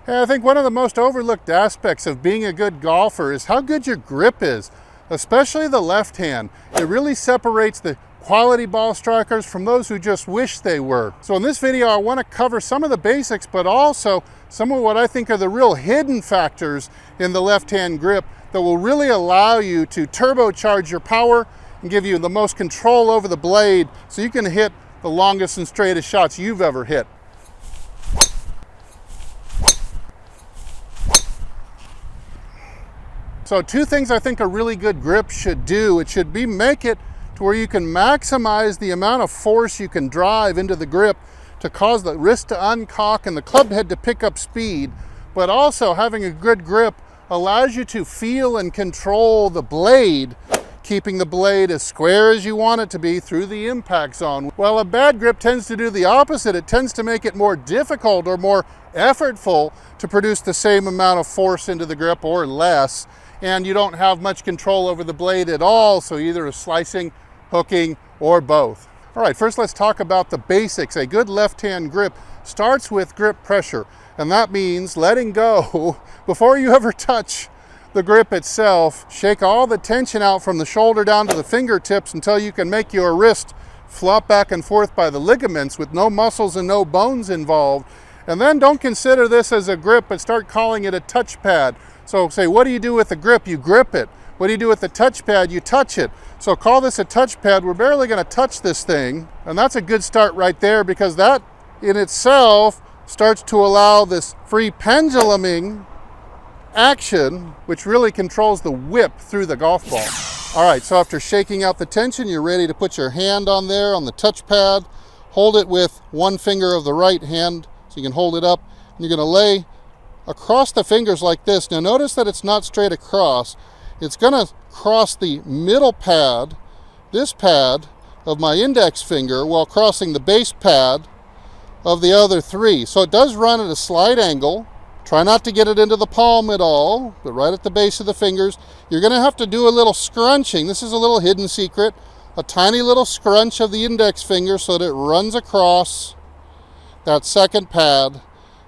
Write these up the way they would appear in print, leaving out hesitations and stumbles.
And I think one of the most overlooked aspects of being a good golfer is how good your grip is, especially the left hand. It really separates the quality ball strikers from those who just wish they were. So in this video, I want to cover some of the basics, but also some of what I think are the real hidden factors in the left hand grip that will really allow you to turbocharge your power and give you the most control over the blade so you can hit the longest and straightest shots you've ever hit. So two things I think a really good grip should do. It should be make it to where you can maximize the amount of force you can drive into the grip to cause the wrist to uncock and the club head to pick up speed. But also having a good grip allows you to feel and control the blade, keeping the blade as square as you want it to be through the impact zone. Well, a bad grip tends to do the opposite. It tends to make it more difficult or more effortful to produce the same amount of force into the grip or less. And you don't have much control over the blade at all, so either slicing, hooking, or both. All right, first let's talk about the basics. A good left-hand grip starts with grip pressure, and that means letting go before you ever touch the grip itself. Shake all the tension out from the shoulder down to the fingertips until you can make your wrist flop back and forth by the ligaments with no muscles and no bones involved. And then don't consider this as a grip, but start calling it a touch pad. So say, what do you do with the grip? You grip it. What do you do with the touch pad? You touch it. So call this a touch pad. We're barely going to touch this thing. And that's a good start right there, because that in itself starts to allow this free penduluming action, which really controls the whip through the golf ball. All right, so after shaking out the tension, you're ready to put your hand on there on the touch pad. Hold it with one finger of the right hand so you can hold it up. And you're going to lay across the fingers like this. Now notice that it's not straight across. It's going to cross the middle pad, this pad of my index finger, while crossing the base pad of the other three. So it does run at a slight angle. Try not to get it into the palm at all, but right at the base of the fingers. You're going to have to do a little scrunching. This is a little hidden secret. A tiny little scrunch of the index finger so that it runs across that second pad.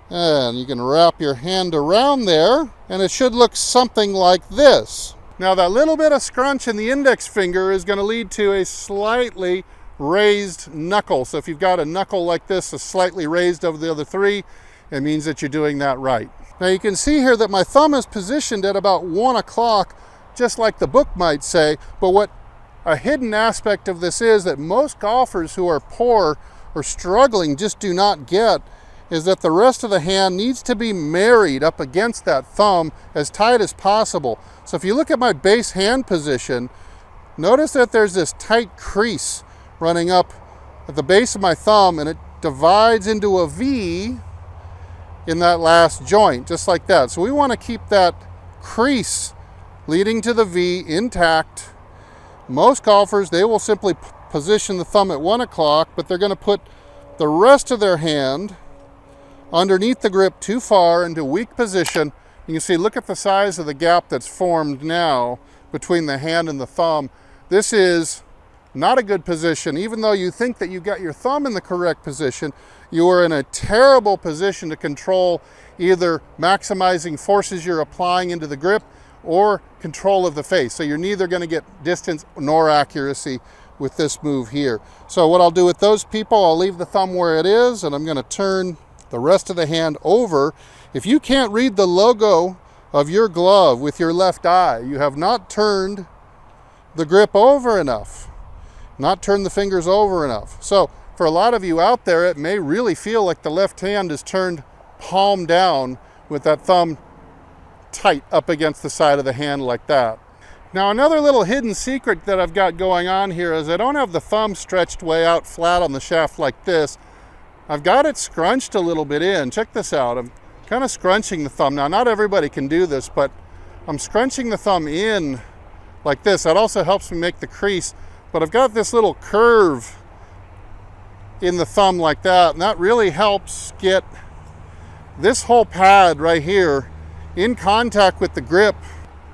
And you can wrap your hand around there, and it should look something like this. Now that little bit of scrunch in the index finger is going to lead to a slightly raised knuckle. So if you've got a knuckle like this, a slightly raised over the other three, it means that you're doing that right. Now you can see here that my thumb is positioned at about 1 o'clock, just like the book might say. But what a hidden aspect of this is that most golfers who are poor or struggling just do not get is that the rest of the hand needs to be married up against that thumb as tight as possible. So if you look at my base hand position, notice that there's this tight crease running up at the base of my thumb, and it divides into a V in that last joint, just like that. So we want to keep that crease leading to the V intact. Most golfers, they will simply position the thumb at 1 o'clock, but they're going to put the rest of their hand underneath the grip too far into weak position. You can see, look at the size of the gap that's formed now between the hand and the thumb. This is not a good position. Even though you think that you got your thumb in the correct position, you are in a terrible position to control either maximizing forces you're applying into the grip or control of the face. So you're neither going to get distance nor accuracy with this move here. So what I'll do with those people, I'll leave the thumb where it is, and I'm going to turn the rest of the hand over. If you can't read the logo of your glove with your left eye, you have not turned the grip over enough, not turned the fingers over enough. So for a lot of you out there, it may really feel like the left hand is turned palm down with that thumb tight up against the side of the hand like that. Now another little hidden secret that I've got going on here is I don't have the thumb stretched way out flat on the shaft like this. I've got it scrunched a little bit in. Check this out. I'm kind of scrunching the thumb. Now, not everybody can do this, but I'm scrunching the thumb in like this. That also helps me make the crease. But I've got this little curve in the thumb like that, and that really helps get this whole pad right here in contact with the grip.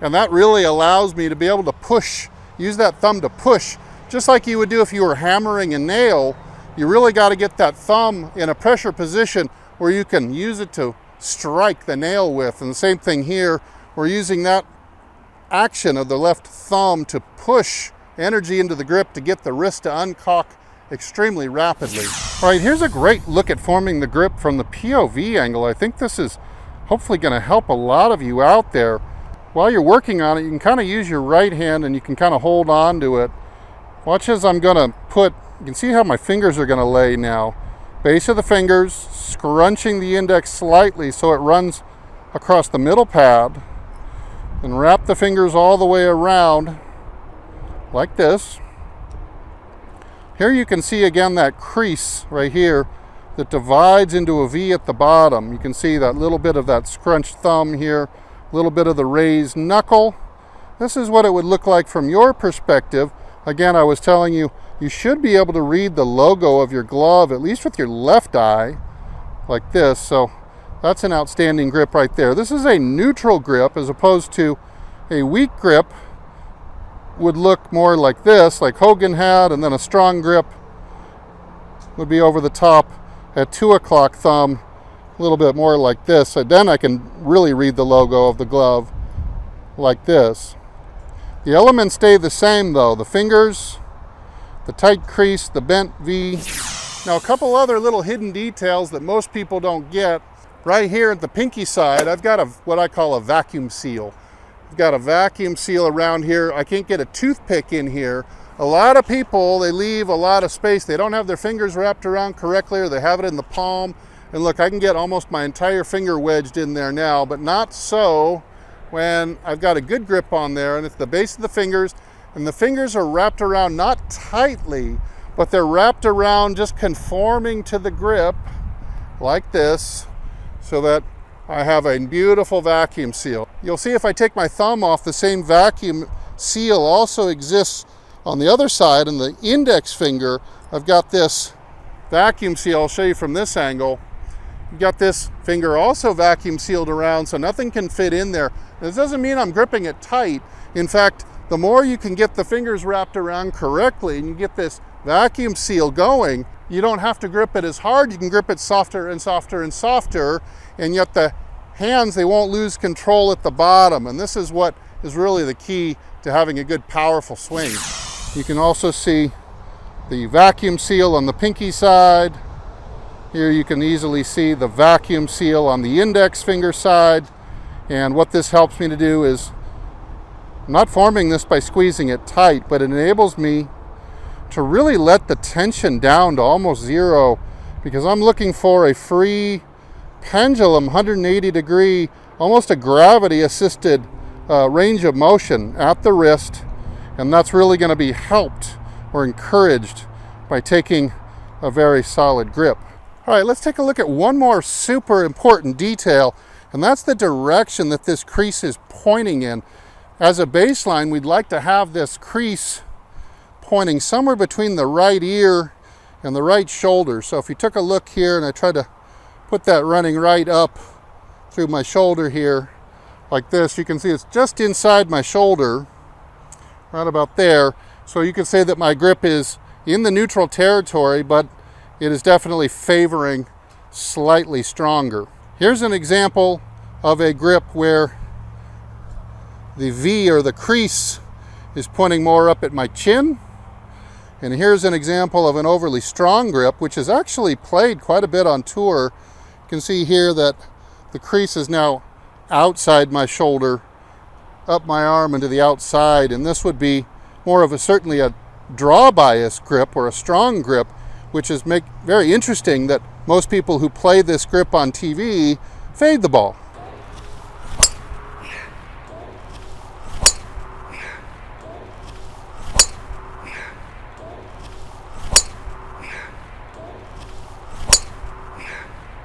And that really allows me to be able to push, use that thumb to push, just like you would do if you were hammering a nail. You really got to get that thumb in a pressure position where you can use it to strike the nail with. And the same thing here, we're using that action of the left thumb to push energy into the grip to get the wrist to uncock extremely rapidly. All right, here's a great look at forming the grip from the POV angle. I think this is hopefully going to help a lot of you out there. While you're working on it, you can kind of use your right hand and you can kind of hold on to it. Watch as I'm going to put, you can see how my fingers are going to lay now. Base of the fingers, scrunching the index slightly so it runs across the middle pad, and wrap the fingers all the way around like this. Here you can see again that crease right here that divides into a V at the bottom. You can see that little bit of that scrunched thumb here, a little bit of the raised knuckle. This is what it would look like from your perspective. Again, I was telling you, you should be able to read the logo of your glove, at least with your left eye, like this. So that's an outstanding grip right there. This is a neutral grip as opposed to a weak grip would look more like this, like Hogan had, and then a strong grip would be over the top at 2 o'clock thumb, a little bit more like this. So then I can really read the logo of the glove like this. The elements stay the same though. The fingers, the tight crease, the bent V. Now a couple other little hidden details that most people don't get. Right here at the pinky side, I've got what I call a vacuum seal. I've got a vacuum seal around here. I can't get a toothpick in here. A lot of people, they leave a lot of space. They don't have their fingers wrapped around correctly, or they have it in the palm. And look, I can get almost my entire finger wedged in there now, but not so when I've got a good grip on there, and it's the base of the fingers, and the fingers are wrapped around not tightly, but they're wrapped around just conforming to the grip like this, so that I have a beautiful vacuum seal. You'll see if I take my thumb off, the same vacuum seal also exists on the other side. In the index finger, I've got this vacuum seal. I'll show you from this angle. You've got this finger also vacuum sealed around, so nothing can fit in there. This doesn't mean I'm gripping it tight. In fact, the more you can get the fingers wrapped around correctly and you get this vacuum seal going, you don't have to grip it as hard. You can grip it softer and softer and softer, and yet the hands, they won't lose control at the bottom. And this is what is really the key to having a good, powerful swing. You can also see the vacuum seal on the pinky side. Here you can easily see the vacuum seal on the index finger side. And what this helps me to do is, I'm not forming this by squeezing it tight, but it enables me to really let the tension down to almost zero, because I'm looking for a free pendulum, 180 degree, almost a gravity assisted range of motion at the wrist. And that's really going to be helped or encouraged by taking a very solid grip. All right, let's take a look at one more super important detail, and that's the direction that this crease is pointing in. As a baseline, we'd like to have this crease pointing somewhere between the right ear and the right shoulder. So if you took a look here and I tried to put that running right up through my shoulder here like this, you can see it's just inside my shoulder, right about there. So you could say that my grip is in the neutral territory, but it is definitely favoring slightly stronger. Here's an example of a grip where the V or the crease is pointing more up at my chin. And here's an example of an overly strong grip, which is actually played quite a bit on tour. You can see here that the crease is now outside my shoulder, up my arm and to the outside. And this would be more of certainly a draw bias grip or a strong grip, which is very interesting that most people who play this grip on TV fade the ball.